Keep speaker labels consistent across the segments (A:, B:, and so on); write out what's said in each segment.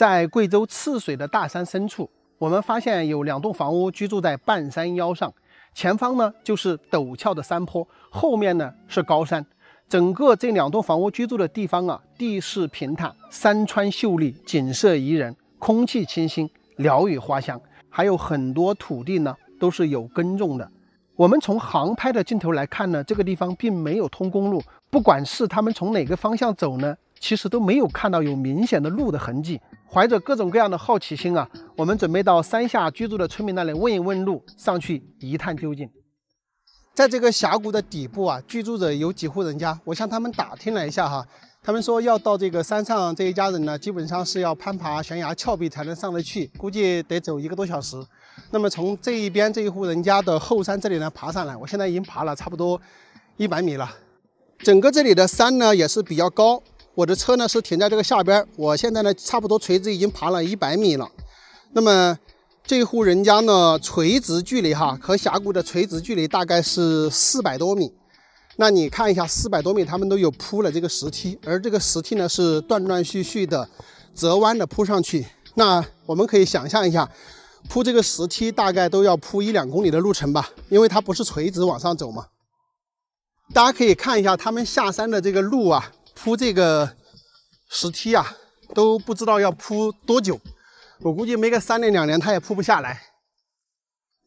A: 在贵州赤水的大山深处，我们发现有2栋房屋居住在半山腰上，前方呢就是陡峭的山坡，后面呢是高山。整个这2栋房屋居住的地方啊，地势平坦，山川秀丽，景色宜人，空气清新，鸟语花香，还有很多土地呢都是有耕种的。我们从航拍的镜头来看呢，这个地方并没有通公路，不管是他们从哪个方向走呢，其实都没有看到有明显的路的痕迹。怀着各种各样的好奇心啊，我们准备到山下居住的村民那里问一问路，上去一探究竟。在这个峡谷的底部啊，居住着有几户人家，我向他们打听了一下哈，他们说要到这个山上，这一家人呢，基本上是要攀爬悬崖峭壁才能上得去，估计得走1个多小时。那么从这一边这一户人家的后山这里呢爬上来，我现在已经爬了差不多100米了。整个这里的山呢也是比较高，我的车呢是停在这个下边，我现在呢差不多垂直已经爬了100米了。那么这一户人家呢，垂直距离和峡谷的垂直距离大概是400多米。那你看一下，400多米他们都有铺了这个石梯，而这个石梯呢是断断续续的折弯的铺上去。那我们可以想象一下，铺这个石梯大概都要铺1-2公里的路程吧，因为它不是垂直往上走嘛。大家可以看一下他们下山的这个路啊，铺这个石梯啊，都不知道要铺多久。我估计没个3年2年他也铺不下来。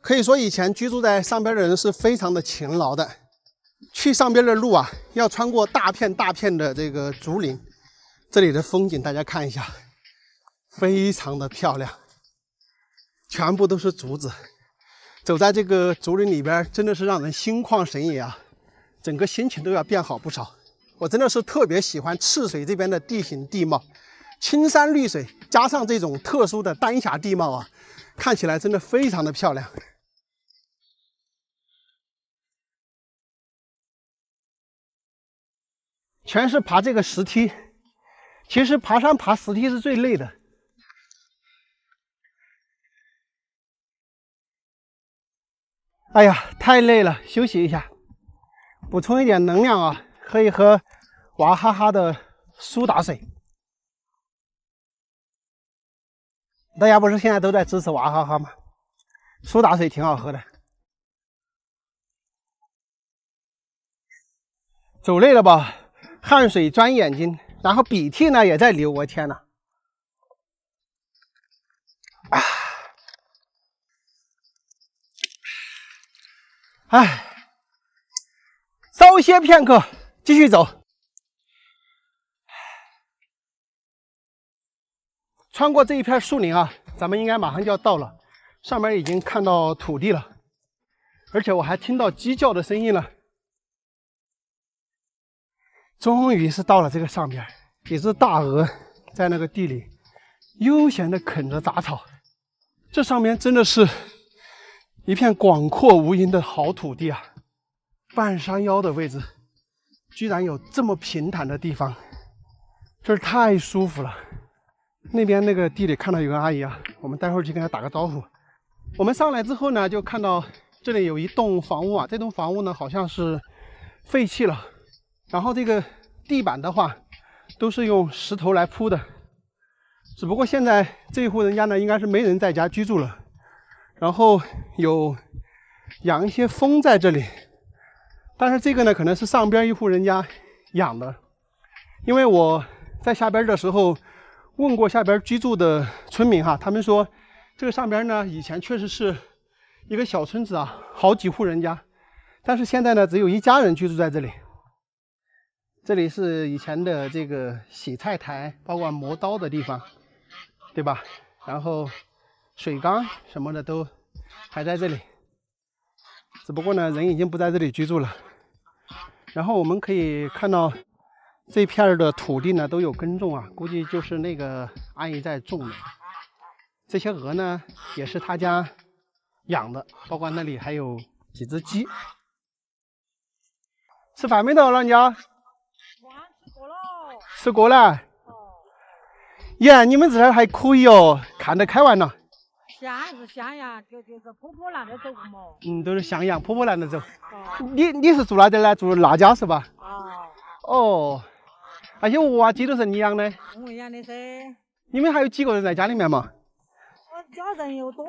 A: 可以说以前居住在上边的人是非常的勤劳的。去上边的路啊，要穿过大片大片的这个竹林。这里的风景大家看一下，非常的漂亮，全部都是竹子。走在这个竹林里边，真的是让人心旷神怡啊，整个心情都要变好不少。我真的是特别喜欢赤水这边的地形地貌。青山绿水加上这种特殊的丹霞地貌啊，看起来真的非常的漂亮。全是爬这个石梯，其实爬山爬石梯是最累的。哎呀，太累了，休息一下，补充一点能量啊，喝一喝娃哈哈的苏打水。大家不是现在都在支持娃哈哈吗？苏打水挺好喝的。走累了吧？汗水钻眼睛，然后鼻涕呢也在流，我天哪！稍歇片刻，继续走。穿过这一片树林啊，咱们应该马上就要到了。上面已经看到土地了，而且我还听到鸡叫的声音了。终于是到了这个上边，几只大鹅在那个地里悠闲地啃着杂草。这上面真的是一片广阔无垠的好土地啊！半山腰的位置，居然有这么平坦的地方，这儿太舒服了。那边那个地里看到有个阿姨啊，我们待会儿去跟她打个招呼。我们上来之后呢，就看到这里有一栋房屋啊，这栋房屋呢好像是废弃了。然后这个地板的话，都是用石头来铺的。只不过现在这一户人家呢，应该是没人在家居住了。然后有养一些蜂在这里，但是这个呢，可能是上边一户人家养的。因为我在下边的时候问过下边居住的村民哈，他们说这个上边呢，以前确实是一个小村子啊，好几户人家，但是现在呢，只有1家人居住在这里。这里是以前的这个洗菜台，包括磨刀的地方，对吧？然后水缸什么的都还在这里，只不过呢，人已经不在这里居住了。然后我们可以看到这片的土地呢都有耕种啊，估计就是那个阿姨在种的。这些鹅呢也是他家养的，包括那里还有几只鸡。吃饭没到，老人家？
B: 吃过了。
A: 吃过了。耶，你们这儿还可以哦，看得开完了。
B: 香还是香呀，就是破破烂的走嘛。
A: 都是像样破破烂的走。你是住哪的呢？住那家是吧？哦，那些娃鸡都是你养的？
B: 我养的噻。
A: 你们还有几个人在家里面嘛？
B: 我家人又多，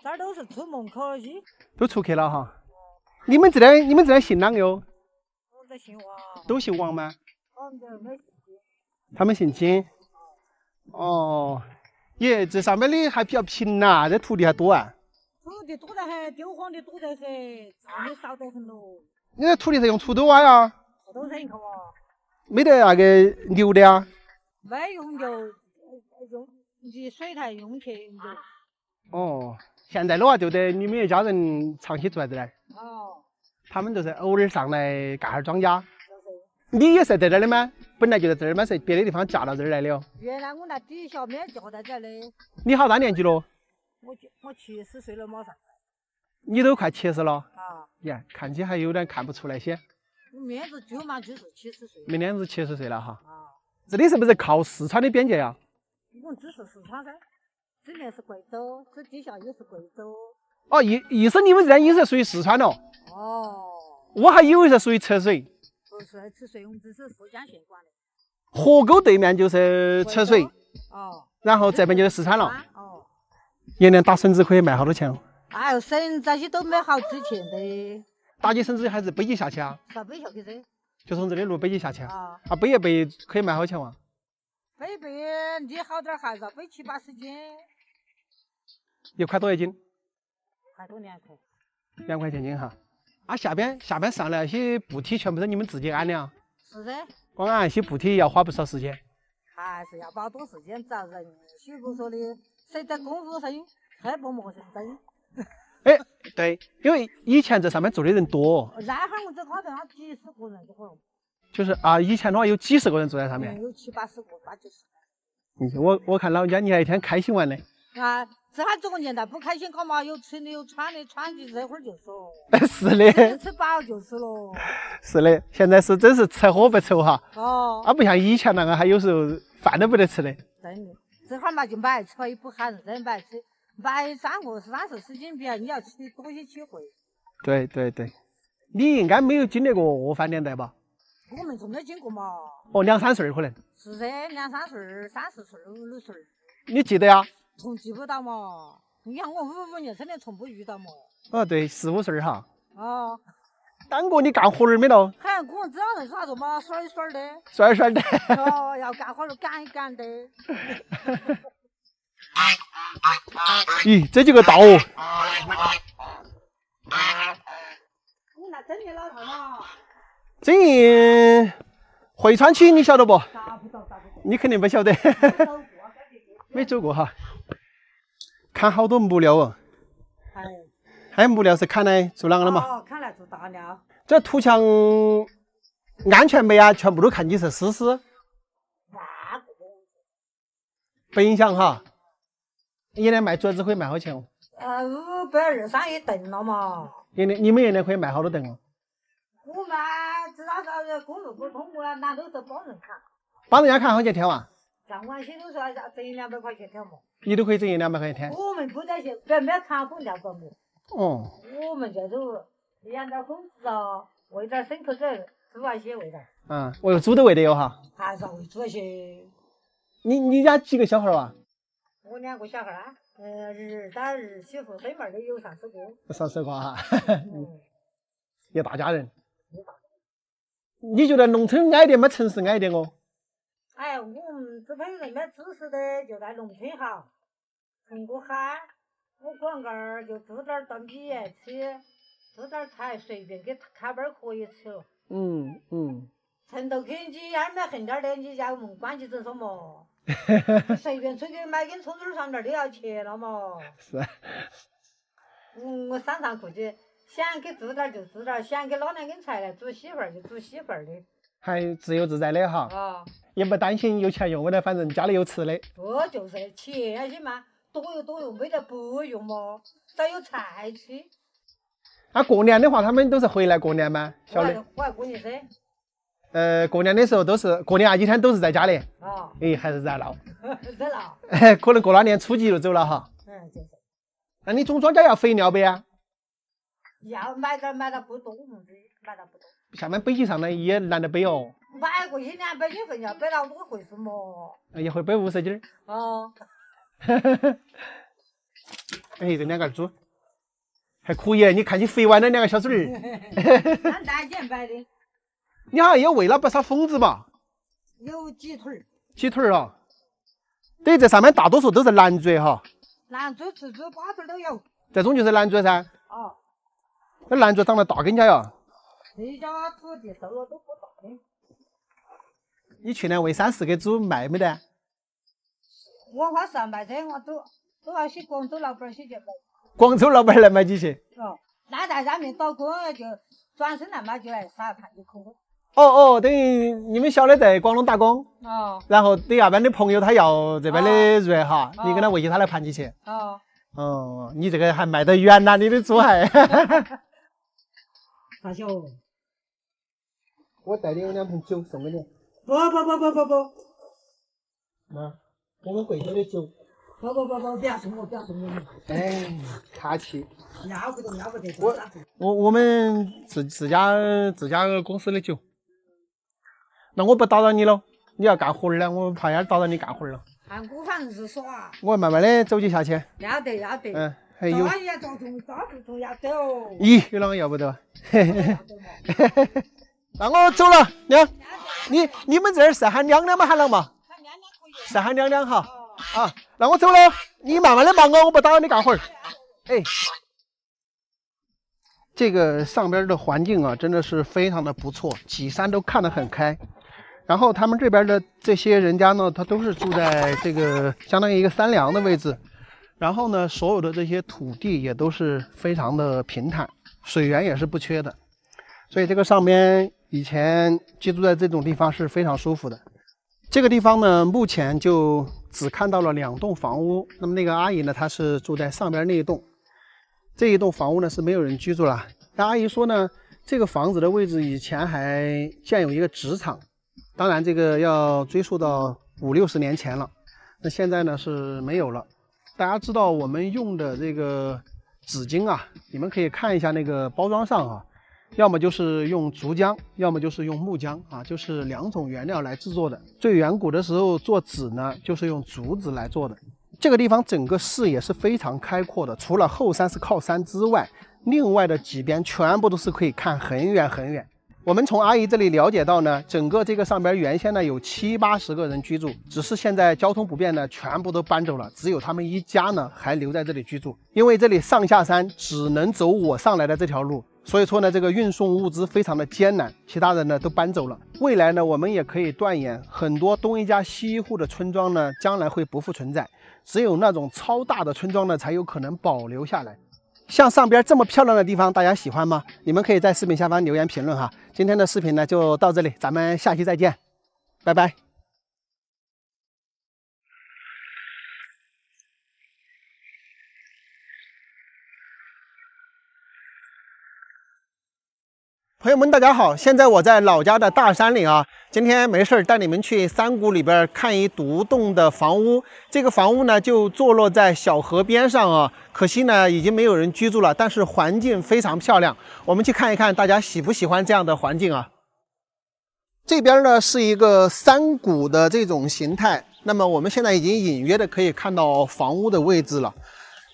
B: 这儿都是出门口了些。
A: 都出去了哈。你们这边姓啷个哟？
B: 我在姓王。
A: 都姓王吗？
B: 我们这儿没姓金。
A: 他们姓金。哦，耶，这上面的还比较平呐、这土地还多啊。
B: 土地多得很，丢荒的多得很，种的少得很咯。
A: 你这土地是用锄头挖呀？
B: 锄头人去哇。
A: 没得那个牛的呀？
B: 没用就用你水台用去用就。
A: 哦，现在的话就得你们一家人长期住在这儿，
B: 哦，
A: 他们就是偶尔上来干下庄稼。
B: 就是。
A: 你也是在这儿的吗？本来就在这儿吗？是别的地方嫁到这儿来的哦？
B: 原来我那底下面嫁在这儿的，
A: 你好大年纪了？
B: 我70岁了马上。
A: 你都快70了。
B: 啊。
A: 呀，看起还有点看不出来些。
B: 我面子就嘛就是70岁。
A: 明年是70岁了哈。
B: 啊。
A: 这里是不是靠四川的边界呀？
B: 我们只是四川噻，这面是贵州，这底下也是贵州。
A: 哦，意思你们这边也是属于四川了？
B: 哦。
A: 我还以为是属于赤水。
B: 不是赤水，我们只是富江县管的。
A: 河沟对面就是赤水。
B: 哦。
A: 然后这边就是四川了。
B: 哦。
A: 一年打绳子可以卖好多钱哦？
B: 哎呦，绳这些都没好值钱的。
A: 打起绳子还是背起下去啊？
B: 是背下去噻。
A: 就从这里路背起下去
B: 啊。
A: 啊，背一背可以卖好钱哇？
B: 背你好点还是要背70-80斤。
A: 1块多一斤。
B: 快多2块。
A: 2块钱斤哈。啊，下边上来那些布梯全部是你们自己安的啊？
B: 是噻。
A: 光安那些布梯要花不少时间。
B: 还是要花多时间找人，许不说的，谁得功夫深，黑不陌生真。
A: 哎，对，因为以前这上面住的人多。
B: 那会儿我这高头他几十个人这会儿。
A: 就是啊，以前的话有几十个人住在上面。
B: 有70-80个，80-90
A: 个。我看老人家你还一天开心完的。
B: 啊，这还这个年代不开心干嘛？有吃的有穿的，穿的这会儿就是哦。
A: 是的。
B: 吃饱就是咯。
A: 是的，现在是真是吃喝不愁哈。
B: 哦。
A: 啊，不像以前那个，还有时候饭都不得吃的。
B: 真的，这会儿嘛就买吃，也不喊人买吃，买3个30-40斤饼，你要吃多些机会。
A: 对对对，你应该没有经历过饿饭年代吧？
B: 我们从没经过嘛。
A: 哦，2-3岁可能。
B: 是噻，2-3岁、30岁、50岁。
A: 你记得呀？
B: 从记不到嘛。你看我55年生的，从不遇到嘛。
A: 哦，对，4-5岁哈。
B: 哦。
A: 当过你干活儿没咯？
B: 嗨，我们这样人啥子嘛，甩甩的。
A: 甩甩的。
B: 哦，要干活儿赶一赶的。
A: 咦，这几个道哦。
B: 你那整的老头嘛？
A: 整营汇川区你晓得不？
B: 咋不到？
A: 你肯定不晓得。没走过哈。看好多木料哦。
B: 哎。
A: 还有木料是砍来做啷个的嘛？
B: 哦，砍来做大料。
A: 这土墙安全没啊？全部都看你是湿。
B: 那个
A: 不影响哈。一年卖桌子可以卖好钱哦
B: ？523一吨了嘛。
A: 你们一年可以卖好多吨哦？
B: 我们知道是公路不通过，那都是帮人砍。
A: 帮人家砍好几天哇？
B: 像我些都说要挣100-200块钱天嘛。
A: 你都可以挣100-200块钱天？
B: 我们不在些，别没砍风调不木。
A: 哦。
B: 我们这都养点蜂子啊，喂点牲口子，猪啊些喂点。
A: 我有猪都喂得有哈。
B: 还是要喂猪那些。
A: 你家几个小孩啊？
B: 我2个小孩啊，儿子儿媳妇对面的有30个。
A: 30个哈。一大家人。你觉得农村矮点吗？城市矮点哦？
B: 哎，我们这边人没知识的就在农村好，从过海，我管个儿就煮点大米吃，煮点菜随便给开班可以吃了。城头去你还没横点的，你家我们关起整说嘛，随便出去买根葱头上面都要钱了嘛。
A: 是。
B: 我山上过去，想给煮点就煮点，想给捞2根菜来煮媳妇儿就煮媳妇儿的。
A: 还自由自在的哈。
B: 啊。
A: 也不担心有钱用的，反正家里有吃的。
B: 不就是钱那些嘛，多用，没得不用嘛，咋有菜吃？
A: 那过年的话，他们都是回来过年吗？晓得。
B: 我还过年噻。
A: 过年的时候都是过年那几天都是在家里。
B: 啊。
A: 还是热闹。
B: 热闹。
A: 可能过了年初几就走了哈。
B: 就是。
A: 那你种庄稼要肥料不呀？
B: 要买点不多，我们这买的不多。
A: 下面北起上来也懒得背哦。
B: 买个100-200一份要背到5回是么？
A: 一会背50斤。
B: 哦。
A: 哎，这2个猪还可以，你看起肥歪的2个小嘴儿。
B: 俺大姐买的。
A: 你好像也喂了不少蜂子吧？
B: 有鸡腿。
A: 鸡腿儿啊。对，这上面大多数都是蓝嘴哈。
B: 蓝嘴、赤嘴、花嘴都有。
A: 这种就是蓝嘴噻。
B: 哦。
A: 那蓝嘴长得大跟家呀。
B: 这家土地收了都不大的。
A: 你去年喂3-4个猪卖没得？
B: 我花300噻，我都要去广州老板去去买。
A: 广州老板来买几去？
B: 哦，那在上面倒锅就转身来买就来撒盘就可以。
A: 哦，等于你们小的在广东打工。
B: 哦。然
A: 后对那边的朋友他要这边的肉哈，你跟他喂起他来盘起去。
B: 哦。
A: 哦，你这个还卖得远呐，你的猪还。
B: 大小。
A: 我带你有2瓶酒送给你。
B: 不。
A: 啊，我们贵州的酒。
B: 不，不要送我，不要送我。
A: 哎，客气。
B: 要不得。
A: 我们自家公司的酒。那我不打扰你了，你要干活儿了，我怕要打扰你干活儿了。
B: 我反正是耍。
A: 我慢慢的走起下去。
B: 要得。
A: 还有。
B: 抓也抓住要得哦。
A: 咦，有啷个要不得？那我走了，娘。你们这儿是喊娘娘吗？喊啷嘛？
B: 喊娘娘可以。
A: 是喊娘娘哈。啊，那我走了，你慢慢的忙哦，我不打扰你干活儿。哎，这个上边的环境啊，真的是非常的不错，几山都看得很开。然后他们这边的这些人家呢，他都是住在这个相当于一个山梁的位置。然后呢，所有的这些土地也都是非常的平坦，水源也是不缺的。所以这个上边以前居住在这种地方是非常舒服的。这个地方呢，目前就只看到了2栋房屋。那么那个阿姨呢，她是住在上边那一栋，这一栋房屋呢是没有人居住了。那阿姨说呢，这个房子的位置以前还建有一个纸厂，当然这个要追溯到50-60年前了。那现在呢是没有了。大家知道我们用的这个纸巾啊，你们可以看一下那个包装上啊，要么就是用竹浆，要么就是用木浆啊，就是2种原料来制作的。最远古的时候做纸呢，就是用竹子来做的。这个地方整个视野是非常开阔的，除了后山是靠山之外，另外的几边全部都是可以看很远很远。我们从阿姨这里了解到呢，整个这个上边原先呢有70-80个人居住，只是现在交通不便呢，全部都搬走了，只有他们一家呢还留在这里居住。因为这里上下山只能走我上来的这条路，所以说呢，这个运送物资非常的艰难，其他人呢都搬走了。未来呢，我们也可以断言，很多东一家西一户的村庄呢，将来会不复存在，只有那种超大的村庄呢，才有可能保留下来。像上边这么漂亮的地方，大家喜欢吗？你们可以在视频下方留言评论哈。今天的视频呢就到这里，咱们下期再见，拜拜。朋友们，大家好！现在我在老家的大山里啊，今天没事儿带你们去山谷里边看一独栋的房屋。这个房屋呢，就坐落在小河边上啊，可惜呢已经没有人居住了，但是环境非常漂亮。我们去看一看，大家喜不喜欢这样的环境啊？这边呢是一个山谷的这种形态，那么我们现在已经隐约的可以看到房屋的位置了。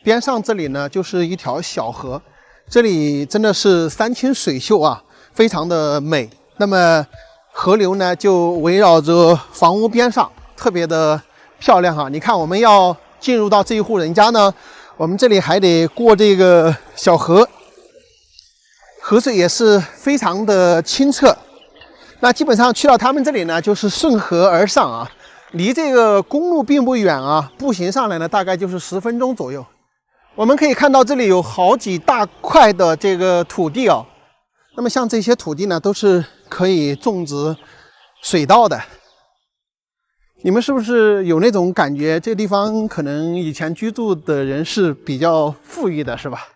A: 边上这里呢就是一条小河，这里真的是山清水秀啊。非常的美，那么河流呢就围绕着房屋边上，特别的漂亮哈。你看，我们要进入到这一户人家呢，我们这里还得过这个小河，河水也是非常的清澈。那基本上去到他们这里呢，就是顺河而上啊，离这个公路并不远啊，步行上来呢大概就是10分钟左右。我们可以看到这里有好几大块的这个土地哦。那么像这些土地呢，都是可以种植水稻的。你们是不是有那种感觉，这个地方可能以前居住的人是比较富裕的，是吧？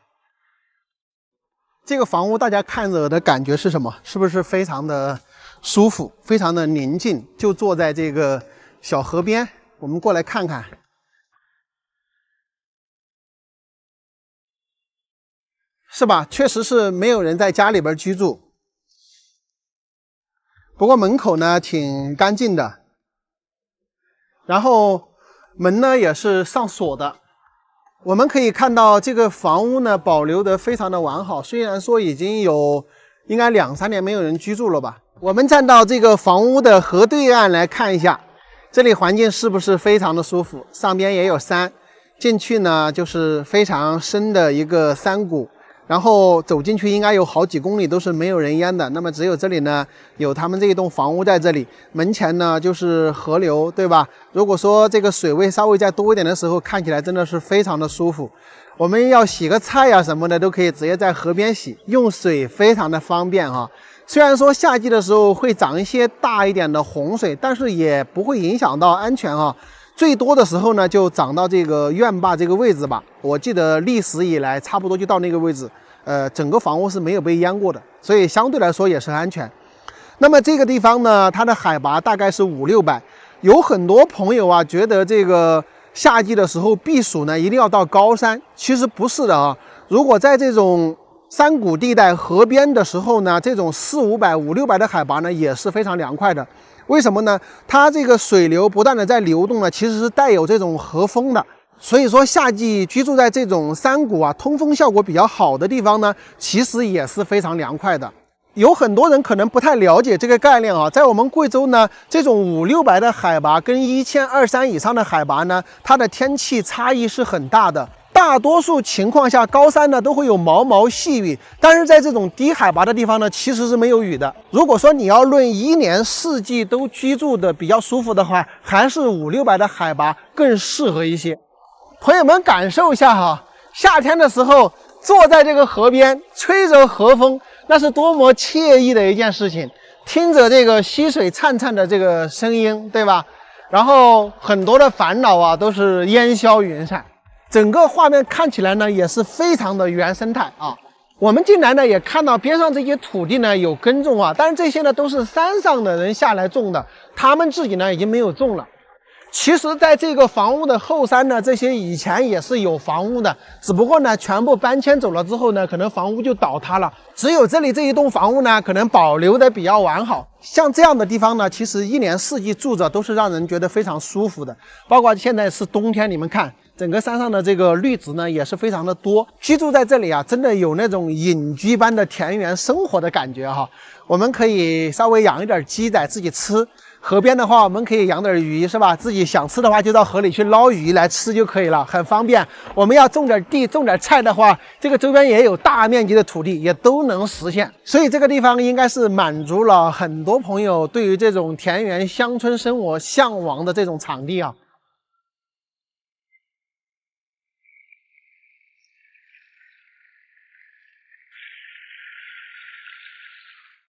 A: 这个房屋大家看着的感觉是什么？是不是非常的舒服，非常的宁静？就坐在这个小河边，我们过来看看。是吧？确实是没有人在家里边居住。不过门口呢挺干净的，然后门呢也是上锁的。我们可以看到这个房屋呢保留得非常的完好，虽然说已经有应该2、3年没有人居住了吧。我们站到这个房屋的河对岸来看一下，这里环境是不是非常的舒服？上边也有山，进去呢就是非常深的一个山谷。然后走进去应该有好几公里都是没有人烟的，那么只有这里呢有他们这一栋房屋在这里，门前呢就是河流，对吧？如果说这个水位稍微再多一点的时候，看起来真的是非常的舒服。我们要洗个菜呀什么的都可以直接在河边洗，用水非常的方便哈。虽然说夏季的时候会涨一些大一点的洪水，但是也不会影响到安全哈。最多的时候呢就涨到这个院坝这个位置吧，我记得历史以来差不多就到那个位置。整个房屋是没有被淹过的，所以相对来说也是安全。那么这个地方呢，它的海拔大概是500、600。有很多朋友啊，觉得这个夏季的时候避暑呢，一定要到高山。其实不是的啊，如果在这种山谷地带、河边的时候呢，这种400、500、600的海拔呢，也是非常凉快的。为什么呢？它这个水流不断的在流动呢，其实是带有这种和风的。所以说夏季居住在这种山谷啊，通风效果比较好的地方呢，其实也是非常凉快的。有很多人可能不太了解这个概念啊，在我们贵州呢，这种500、600的海拔跟1200、1300以上的海拔呢，它的天气差异是很大的。大多数情况下，高山呢都会有毛毛细雨，但是在这种低海拔的地方呢，其实是没有雨的。如果说你要论1年4季都居住的比较舒服的话，还是500、600的海拔更适合一些。朋友们感受一下哈，夏天的时候坐在这个河边，吹着河风，那是多么惬意的一件事情。听着这个溪水潺潺的这个声音，对吧？然后很多的烦恼啊都是烟消云散，整个画面看起来呢也是非常的原生态啊。我们进来呢也看到边上这些土地呢有耕种啊，但是这些呢都是山上的人下来种的，他们自己呢已经没有种了。其实在这个房屋的后山呢，这些以前也是有房屋的，只不过呢全部搬迁走了之后呢，可能房屋就倒塌了，只有这里这一栋房屋呢可能保留的比较完好。像这样的地方呢，其实1年4季住着都是让人觉得非常舒服的。包括现在是冬天，你们看整个山上的这个绿植呢也是非常的多，居住在这里啊，真的有那种隐居般的田园生活的感觉哈。我们可以稍微养一点鸡仔自己吃，河边的话我们可以养点鱼，是吧？自己想吃的话就到河里去捞鱼来吃就可以了，很方便。我们要种点地种点菜的话，这个周边也有大面积的土地，也都能实现。所以这个地方应该是满足了很多朋友对于这种田园乡村生活向往的这种场地啊。